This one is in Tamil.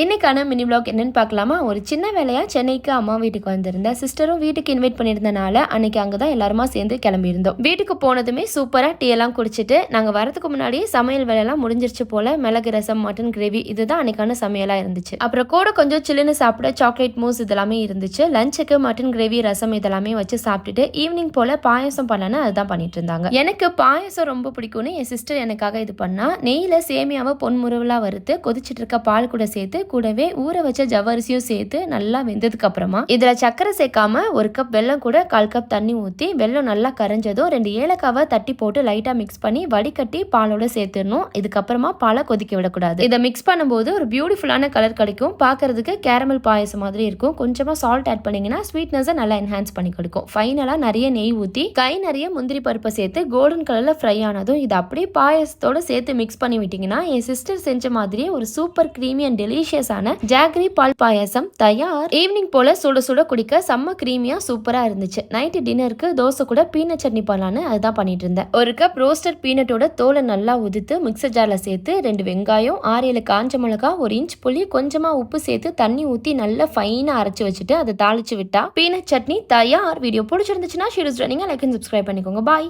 இன்னைக்கான மினி பிளாக் என்னன்னு பார்க்கலாமா? ஒரு சின்ன வேலையா சென்னைக்கு அம்மா வீட்டுக்கு வந்திருந்தேன். சிஸ்டரும் வீட்டுக்கு இன்வைட் பண்ணியிருந்தனால அன்னைக்கு அங்கதான் எல்லாருமா சேர்ந்து கிளம்பியிருந்தோம். வீட்டுக்கு போனதுமே சூப்பரா டீ எல்லாம் குடிச்சிட்டு நாங்க வரதுக்கு முன்னாடி சமையல் வேலையெல்லாம் முடிஞ்சிருச்சு போல. மிளகு ரசம், மட்டன் கிரேவி இதுதான் அன்னைக்கான சமையலா இருந்துச்சு. அப்புறம் கூட கொஞ்சம் சில்லுன்னு சாப்பிட சாக்லேட் மூஸ் இதெல்லாமே இருந்துச்சு. லஞ்சுக்கு மட்டன் கிரேவி, ரசம் இதெல்லாமே வச்சு சாப்பிட்டுட்டு ஈவினிங் போல பாயசம் பண்ணலான்னு அதுதான் பண்ணிட்டு இருந்தாங்க. எனக்கு பாயசம் ரொம்ப பிடிக்கும்னு என் சிஸ்டர் எனக்காக இது பண்ணா. நெய்ல சேமியாவை பொன்முருவலா வறுத்து கொதிச்சிட்டு இருக்க பால் கூட சேர்த்து கூடவே ஊற வச்ச ஜவ்வரிசியும் சேர்த்து நல்லா வெந்ததுக்கு அப்புறமா இதுல சக்கரை சேர்க்காம ஒரு கப் வெல்லம் கூட 1/4 கப் தண்ணி ஊத்தி வெல்லம் நல்லா கரைஞ்சதும் 2 ஏலக்காவை தட்டி போட்டு லைட்டா மிக்ஸ் பண்ணி வடிகட்டி பாலோட சேர்த்துடணும். இதுக்கப்புறமா பாலை கொதிக்க விடக்கூடாது. இதை மிக்ஸ் பண்ணும்போது ஒரு பியூட்டிஃபுல்லான கலர் கிடைக்கும். பார்க்கறதுக்கு கேரமல் பாயசம் மாதிரி இருக்கும். கொஞ்சமா சால்ட் ஆட் பண்ணீங்கன்னா ஸ்வீட்னஸை நல்லா என்ஹான்ஸ் பண்ணி கொடுக்கும். ஃபைனலா நிறைய நெய் ஊத்தி கை நிறைய முந்திரி பருப்பை சேர்த்து கோல்டன் கலர்ல ஃப்ரை ஆனதும் இதை அப்படியே பாயசத்தோட சேர்த்து மிக்ஸ் பண்ணி விட்டீங்கன்னா என் சிஸ்டர் செஞ்ச மாதிரியே ஒரு சூப்பர் கிரீமி அண்ட் டெலிஷியஸான ஜாகரி பால் பாயசம் தயார். ஈவினிங் போல சுட சுட குடிக்க செம்ம கிரீமியா சூப்பரா இருந்துச்சு. நைட்டு டின்னருக்கு தோசை கூட பீனட் சட்னி பண்ணலான்னு அதுதான் பண்ணிட்டு இருந்தேன். ஒரு கப் ரோஸ்டட் பீனட்டோட தோலை நல்லா உதித்து மிக்சர் ஜார்ல சேர்த்து 2 வெங்காயம், 6-7 காஞ்ச மிளகா, 1 இன்ச் புளி, கொஞ்சமா உப்பு சேர்த்து தண்ணி ஊத்தி நல்லா ஃபைனா அரைச்சு வச்சுட்டு அதை தாளிச்சு விட்டா பீனட் சட்னி தயார். வீடியோ பிடிச்சிருந்துச்சுன்னா share running like and subscribe பண்ணிக்கோங்க. பாய்.